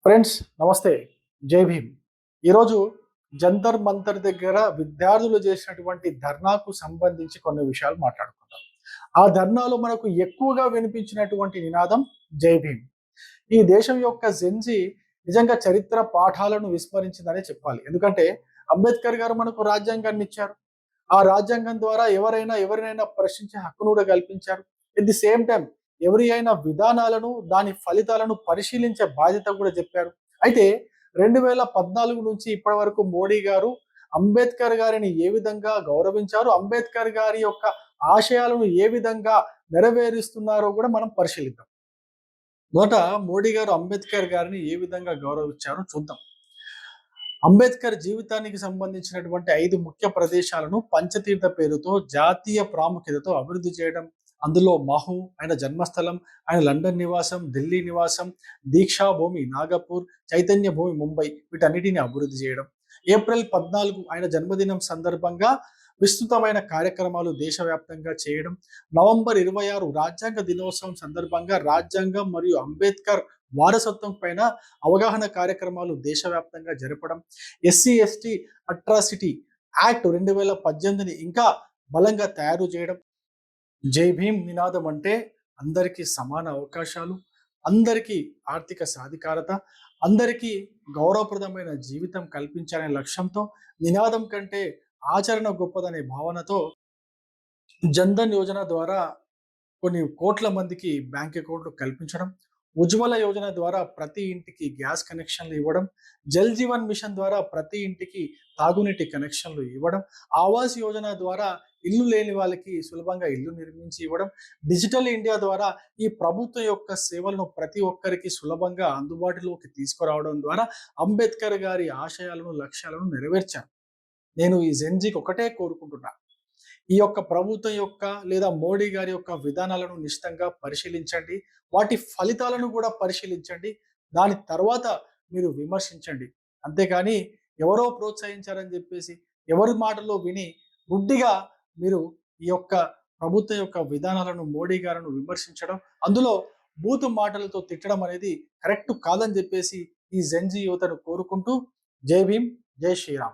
Friends నమస్తే. జై భీమ్. ఈరోజు జంతర్ మంతర్ దగ్గర విద్యార్థులు చేసినటువంటి ధర్నాకు సంబంధించి కొన్ని విషయాలు మాట్లాడుకుందాం. ఆ ధర్నాలో మనకు ఎక్కువగా వినిపించినటువంటి నినాదం జై భీమ్. ఈ దేశం యొక్క జెన్జీ నిజంగా చరిత్ర పాఠాలను విస్మరించిందనే చెప్పాలి. ఎందుకంటే అంబేద్కర్ గారు మనకు రాజ్యాంగాన్ని ఇచ్చారు. ఆ రాజ్యాంగం ద్వారా ఎవరినైనా ప్రశ్నించే హక్కును కూడా కల్పించారు. ఎట్ ది సేమ్ టైం ఎవరి అయినా విధానాలను దాని ఫలితాలను పరిశీలించే బాధ్యత కూడా చెప్పారు. అయితే 2014 నుంచి ఇప్పటి వరకు మోడీ గారు అంబేద్కర్ గారిని ఏ విధంగా గౌరవించారు, అంబేద్కర్ గారి యొక్క ఆశయాలను ఏ విధంగా నెరవేరుస్తున్నారో కూడా మనం పరిశీలిద్దాం. మొదట మోడీ గారు అంబేద్కర్ గారిని ఏ విధంగా గౌరవించారో చూద్దాం. అంబేద్కర్ జీవితానికి సంబంధించినటువంటి 5 ముఖ్య ప్రదేశాలను పంచతీర్థ పేరుతో జాతీయ ప్రాముఖ్యతతో అభివృద్ధి చేయడం. అందులో మహు ఆయన జన్మస్థలం, ఆయన లండన్ నివాసం, ఢిల్లీ నివాసం, దీక్షా భూమి నాగపూర్, చైతన్య భూమి ముంబై, వీటన్నిటిని అభివృద్ధి చేయడం. ఏప్రిల్ 14 ఆయన జన్మదినం సందర్భంగా విస్తృతమైన కార్యక్రమాలు దేశవ్యాప్తంగా చేయడం. నవంబర్ 26 రాజ్యాంగ దినోత్సవం సందర్భంగా రాజ్యాంగం మరియు అంబేద్కర్ వారసత్వం పైన అవగాహన కార్యక్రమాలు దేశవ్యాప్తంగా జరపడం. ఎస్సీ/ఎస్టీ అట్రాసిటీ యాక్ట్ 2018ని ఇంకా బలంగా తయారు చేయడం. జై భీమ్ నినాదం అంటే అందరికీ సమాన అవకాశాలు, అందరికీ ఆర్థిక సాధికారత, అందరికీ గౌరవప్రదమైన జీవితం కల్పించాలనే లక్ష్యంతో, నినాదం కంటే ఆచరణ గొప్పదనే భావనతో జన్ధన్ యోజన ద్వారా కొన్ని కోట్ల మందికి బ్యాంక్ అకౌంట్లు కల్పించడం, ఉజ్వల యోజన ద్వారా ప్రతి ఇంటికి గ్యాస్ కనెక్షన్లు ఇవ్వడం, జల్ జీవన్ మిషన్ ద్వారా ప్రతి ఇంటికి తాగునీటి కనెక్షన్లు ఇవ్వడం, ఆవాస్ యోజన ద్వారా ఇల్లు లేని వాళ్ళకి సులభంగా ఇల్లు నిర్మించి ఇవ్వడం, డిజిటల్ ఇండియా ద్వారా ఈ ప్రభుత్వం యొక్క సేవలను ప్రతి ఒక్కరికి సులభంగా అందుబాటులోకి తీసుకురావడం ద్వారా అంబేద్కర్ గారి ఆశయాలను లక్ష్యాలను నెరవేర్చారు. నేను ఈ జెన్జీకి ఒకటే కోరుకుంటున్నా, ఈ యొక్క ప్రభుత్వం యొక్క లేదా మోడీ గారి యొక్క విధానాలను నిశితంగా పరిశీలించండి. వాటి ఫలితాలను కూడా పరిశీలించండి. దాని తర్వాత మీరు విమర్శించండి. అంతేకాని ఎవరో ప్రోత్సహించారని చెప్పేసి ఎవరి మాటలో విని గుడ్డిగా మీరు ఈ యొక్క ప్రభుత్వం యొక్క విధానాలను మోడీ గారిని విమర్శించడం, అందులో బూతు మాటలతో తిట్టడం అనేది కరెక్ట్ కాదని చెప్పేసి ఈ జెన్జీ యువతను కోరుకుంటూ జై భీమ్, జై శ్రీరామ్.